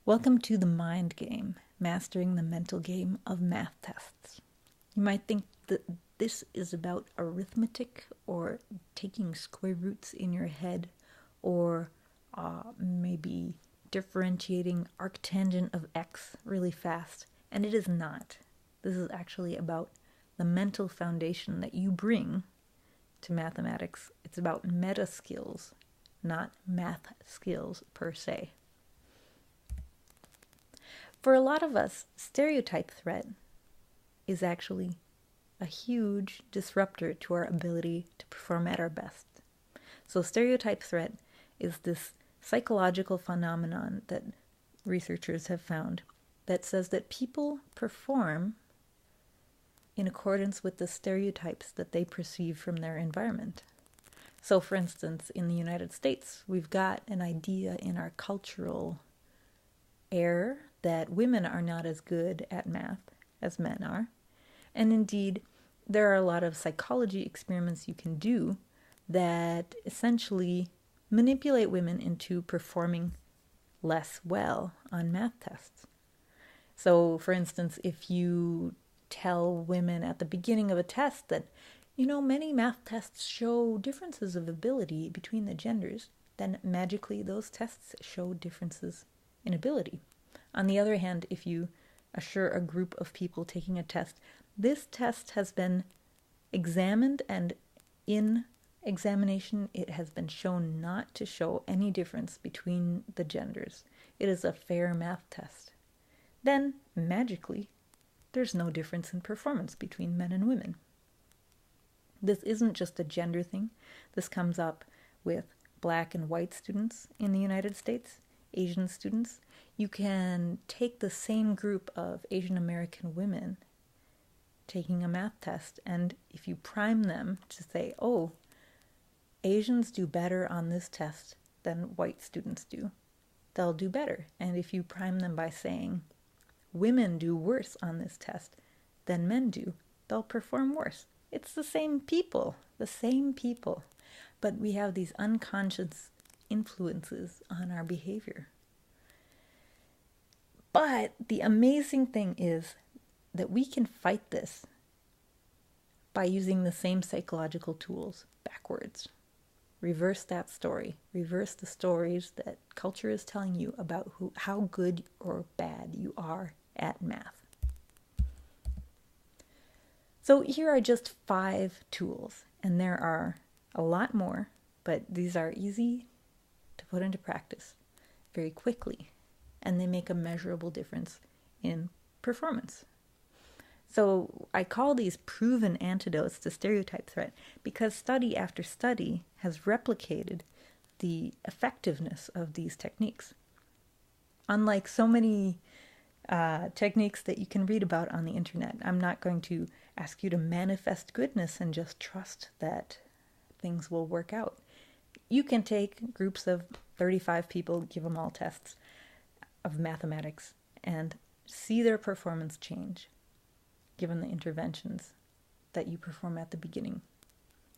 Welcome to the mind game, mastering the mental game of math tests. You might think that this is about arithmetic or taking square roots in your head or maybe differentiating arctangent of x really fast, and it is not. This is actually about the mental foundation that you bring to mathematics. It's about meta skills, not math skills per se. For a lot of us, stereotype threat is actually a huge disruptor to our ability to perform at our best. So stereotype threat is this psychological phenomenon that researchers have found that says that people perform in accordance with the stereotypes that they perceive from their environment. So for instance, in the United States, we've got an idea in our cultural air that women are not as good at math as men are. And indeed, there are a lot of psychology experiments you can do that essentially manipulate women into performing less well on math tests. So, for instance, if you tell women at the beginning of a test that, many math tests show differences of ability between the genders, then magically those tests show differences in ability. On the other hand, if you assure a group of people taking a test, this test has been examined, and in examination it has been shown not to show any difference between the genders. It is a fair math test. Then, magically, there's no difference in performance between men and women. This isn't just a gender thing. This comes up with black and white students in the United States, Asian students. You can take the same group of Asian American women taking a math test, and if you prime them to say, oh, Asians do better on this test than white students do, they'll do better. And if you prime them by saying, women do worse on this test than men do, they'll perform worse. It's the same people, but we have these unconscious influences on our behavior. But the amazing thing is that we can fight this by using the same psychological tools backwards. Reverse that story. Reverse the stories that culture is telling you about how good or bad you are at math. So here are just 5 tools, and there are a lot more, but these are easy to put into practice very quickly, and they make a measurable difference in performance. So I call these proven antidotes to stereotype threat because study after study has replicated the effectiveness of these techniques. Unlike so many techniques that you can read about on the internet, I'm not going to ask you to manifest goodness and just trust that things will work out. You can take groups of 35 people, give them all tests of mathematics, and see their performance change given the interventions that you perform at the beginning.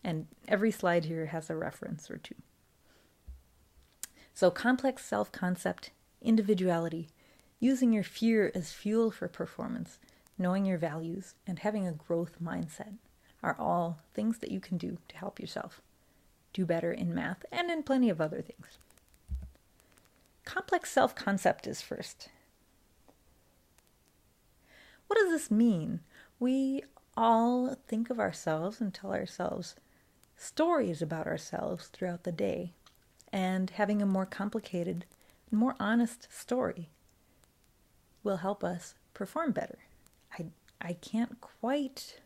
And every slide here has a reference or two. So complex self-concept, individuality, using your fear as fuel for performance, knowing your values, and having a growth mindset are all things that you can do to help yourself do better in math and in plenty of other things. Complex self-concept is first. What does this mean? We all think of ourselves and tell ourselves stories about ourselves throughout the day, and having a more complicated, more honest story will help us perform better. I can't quite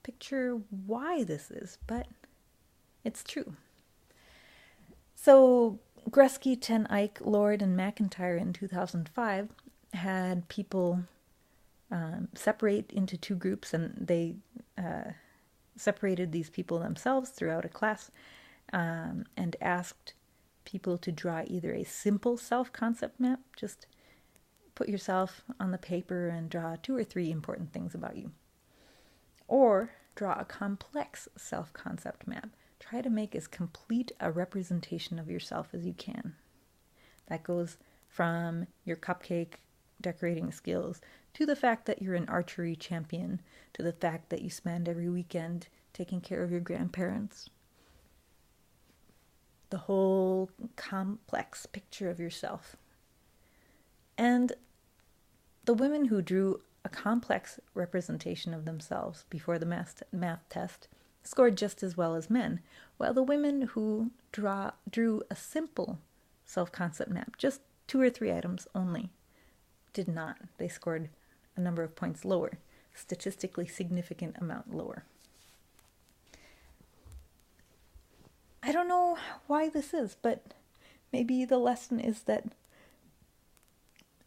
picture why this is, but it's true. So Gresky, Ten Eyck, Lord, and McIntyre in 2005 had people separate into 2 groups, and they separated these people themselves throughout a class and asked people to draw either a simple self-concept map, just put yourself on the paper and draw 2 or 3 important things about you, or draw a complex self-concept map. Try to make as complete a representation of yourself as you can. That goes from your cupcake decorating skills to the fact that you're an archery champion, to the fact that you spend every weekend taking care of your grandparents. The whole complex picture of yourself. And the women who drew a complex representation of themselves before the math test scored just as well as men, while the women who drew a simple self-concept map, just 2 or 3 items only, did not. They scored a number of points lower, statistically significant amount lower. I don't know why this is, but maybe the lesson is that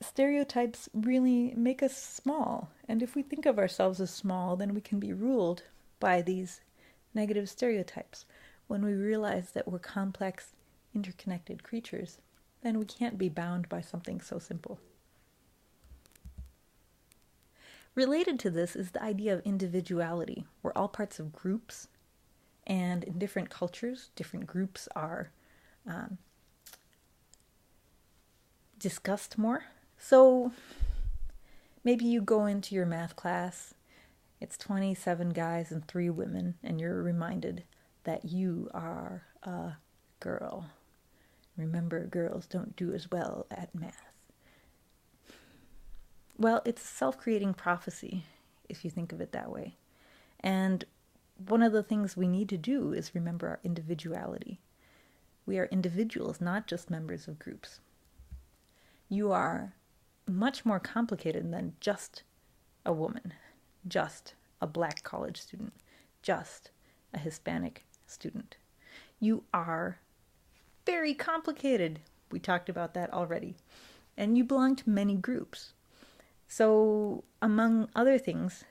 stereotypes really make us small, and if we think of ourselves as small, then we can be ruled by these negative stereotypes. When we realize that we're complex, interconnected creatures, then we can't be bound by something so simple. Related to this is the idea of individuality. We're all parts of groups, and in different cultures, different groups are discussed more. So maybe you go into your math class, it's 27 guys and 3 women, and you're reminded that you are a girl. Remember, girls don't do as well at math. Well, it's a self-creating prophecy, if you think of it that way. And one of the things we need to do is remember our individuality. We are individuals, not just members of groups. You are much more complicated than just a woman, just a black college student, just a Hispanic student. You are very complicated. We talked about that already. And you belong to many groups. So, among other things,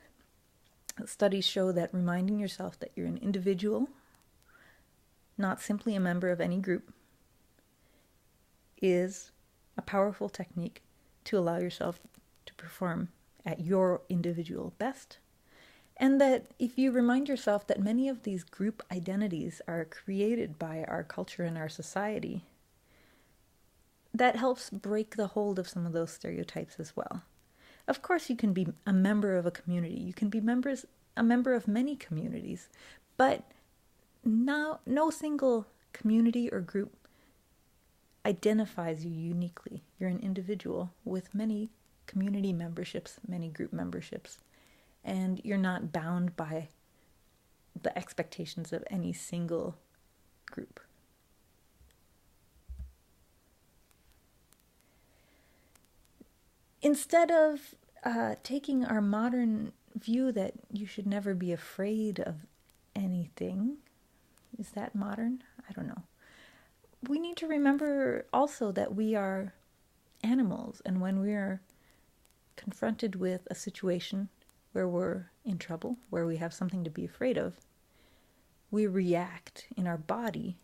studies show that reminding yourself that you're an individual, not simply a member of any group, is a powerful technique to allow yourself to perform at your individual best. And that if you remind yourself that many of these group identities are created by our culture and our society, that helps break the hold of some of those stereotypes as well. Of course, you can be a member of a community. You can be a member of many communities, but no single community or group identifies you uniquely. You're an individual with many community memberships, many group memberships, and you're not bound by the expectations of any single group. Instead of taking our modern view that you should never be afraid of anything, is that modern? I don't know. We need to remember also that we are animals, and when we are confronted with a situation where we're in trouble, where we have something to be afraid of, we react in our body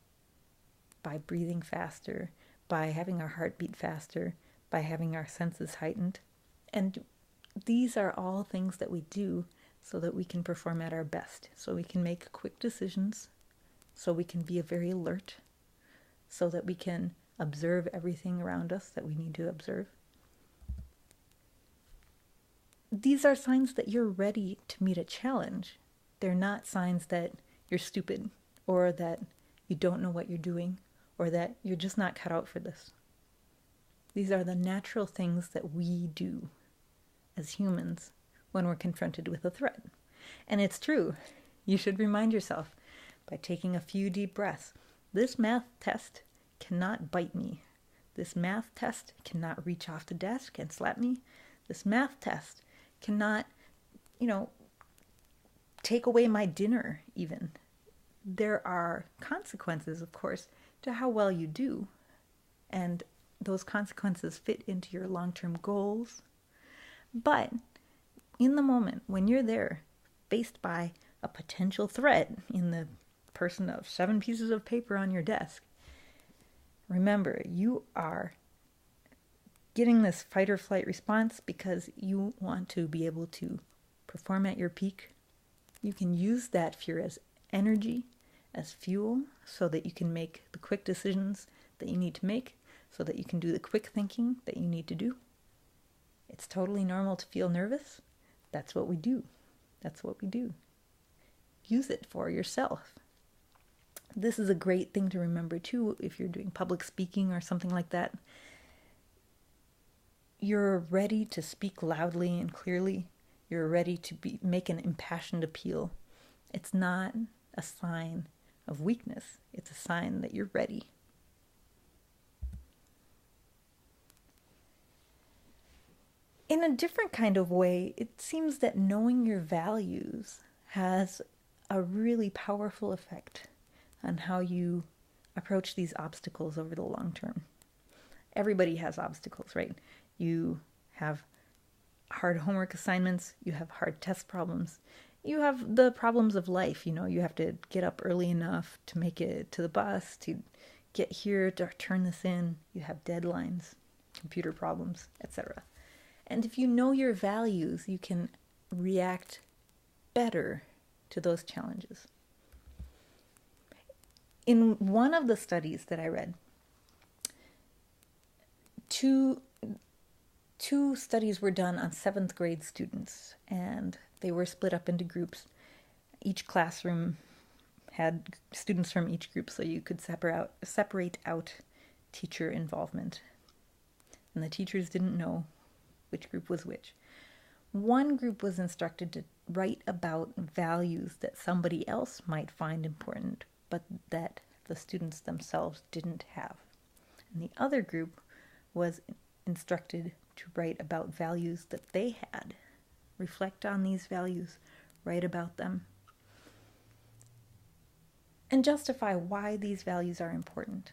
by breathing faster, by having our heart beat faster, by having our senses heightened. And these are all things that we do so that we can perform at our best, so we can make quick decisions, so we can be very alert, so that we can observe everything around us that we need to observe. These are signs that you're ready to meet a challenge. They're not signs that you're stupid, or that you don't know what you're doing, or that you're just not cut out for this. These are the natural things that we do as humans when we're confronted with a threat. And it's true. You should remind yourself by taking a few deep breaths. This math test cannot bite me. This math test cannot reach off the desk and slap me. This math test cannot, take away my dinner even. There are consequences, of course, to how well you do. And those consequences fit into your long-term goals. But in the moment when you're there, faced by a potential threat in the person of 7 pieces of paper on your desk, remember, you are getting this fight or flight response because you want to be able to perform at your peak. You can use that fear as energy, as fuel, so that you can make the quick decisions that you need to make, so that you can do the quick thinking that you need to do. It's totally normal to feel nervous. That's what we do. That's what we do. Use it for yourself. This is a great thing to remember too if you're doing public speaking or something like that. You're ready to speak loudly and clearly. You're ready to make an impassioned appeal. It's not a sign of weakness. It's a sign that you're ready. In a different kind of way, it seems that knowing your values has a really powerful effect on how you approach these obstacles over the long term. Everybody has obstacles, right? You have hard homework assignments, you have hard test problems, you have the problems of life. You have to get up early enough to make it to the bus, to get here, to turn this in. You have deadlines, computer problems, etc. And if you know your values, you can react better to those challenges. In one of the studies that I read, two studies were done on 7th grade students, and they were split up into groups. Each classroom had students from each group, so you could separate out teacher involvement. And the teachers didn't know which group was which. One group was instructed to write about values that somebody else might find important, but that the students themselves didn't have. And the other group was instructed to write about values that they had. Reflect on these values, write about them, and justify why these values are important.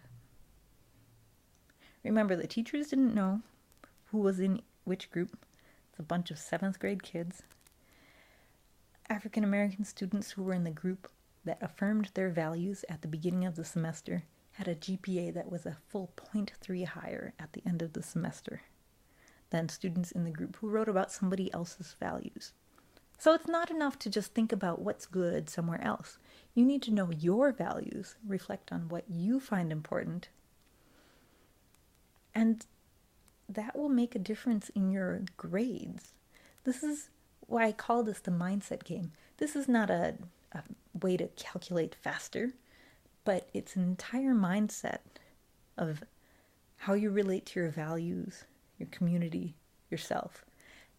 Remember, the teachers didn't know who was in which group. It's a bunch of 7th grade kids. African American students who were in the group that affirmed their values at the beginning of the semester had a GPA that was a full 0.3 higher at the end of the semester than students in the group who wrote about somebody else's values. So it's not enough to just think about what's good somewhere else. You need to know your values, reflect on what you find important, and that will make a difference in your grades. This is why I call this the mindset game. This is not a way to calculate faster, but it's an entire mindset of how you relate to your values, your community, yourself,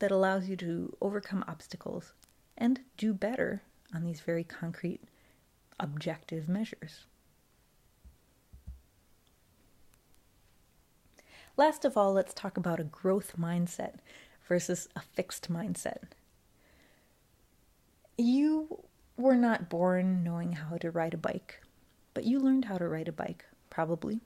that allows you to overcome obstacles and do better on these very concrete, objective measures. Last of all, let's talk about a growth mindset versus a fixed mindset. You were not born knowing how to ride a bike, but you learned how to ride a bike, probably.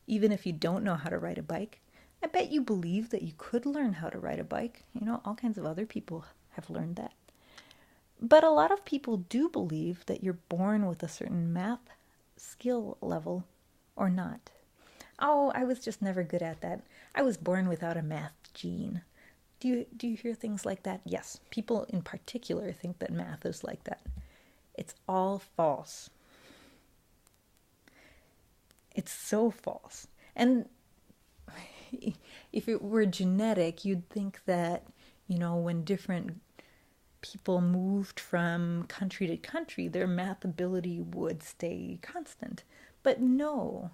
Even if you don't know how to ride a bike, I bet you believe that you could learn how to ride a bike. All kinds of other people have learned that. But a lot of people do believe that you're born with a certain math skill level or not. Oh, I was just never good at that. I was born without a math gene. Do you hear things like that? Yes, people in particular think that math is like that. It's all false. It's so false. And if it were genetic, you'd think that, when different people moved from country to country, their math ability would stay constant. But no,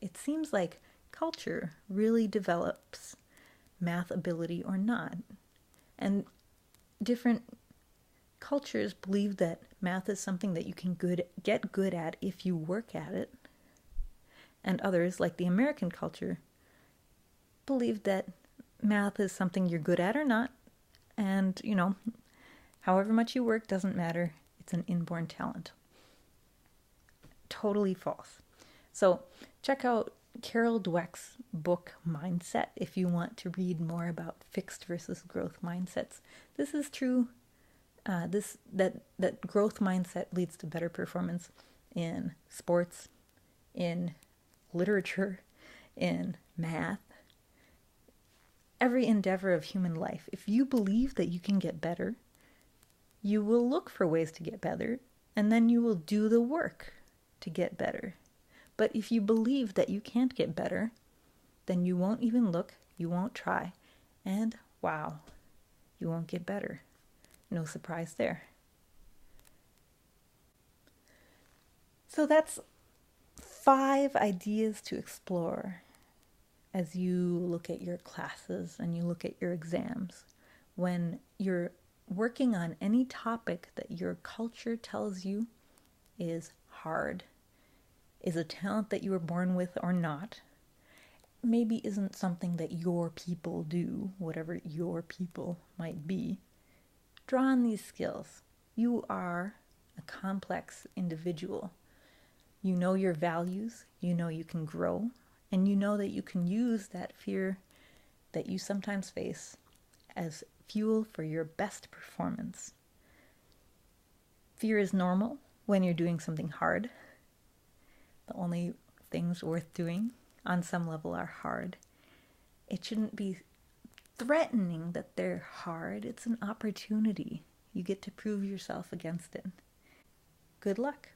it seems like culture really develops math ability or not. And different cultures believe that math is something that you can get good at if you work at it. And others, like the American culture, believe that math is something you're good at or not. And, however much you work doesn't matter. It's an inborn talent. Totally false. So check out Carol Dweck's book Mindset if you want to read more about fixed versus growth mindsets. This is true. That growth mindset leads to better performance in sports, in literature, in math, every endeavor of human life. If you believe that you can get better, you will look for ways to get better, and then you will do the work to get better. But if you believe that you can't get better, then you won't even look, you won't try, and wow, you won't get better. No surprise there. So that's 5 ideas to explore as you look at your classes and you look at your exams. When you're working on any topic that your culture tells you is hard, is a talent that you were born with or not, maybe isn't something that your people do, whatever your people might be, draw on these skills. You are a complex individual. You know your values, you know you can grow, and you know that you can use that fear that you sometimes face as fuel for your best performance. Fear is normal when you're doing something hard. The only things worth doing on some level are hard. It shouldn't be threatening that they're hard. It's an opportunity. You get to prove yourself against it. Good luck.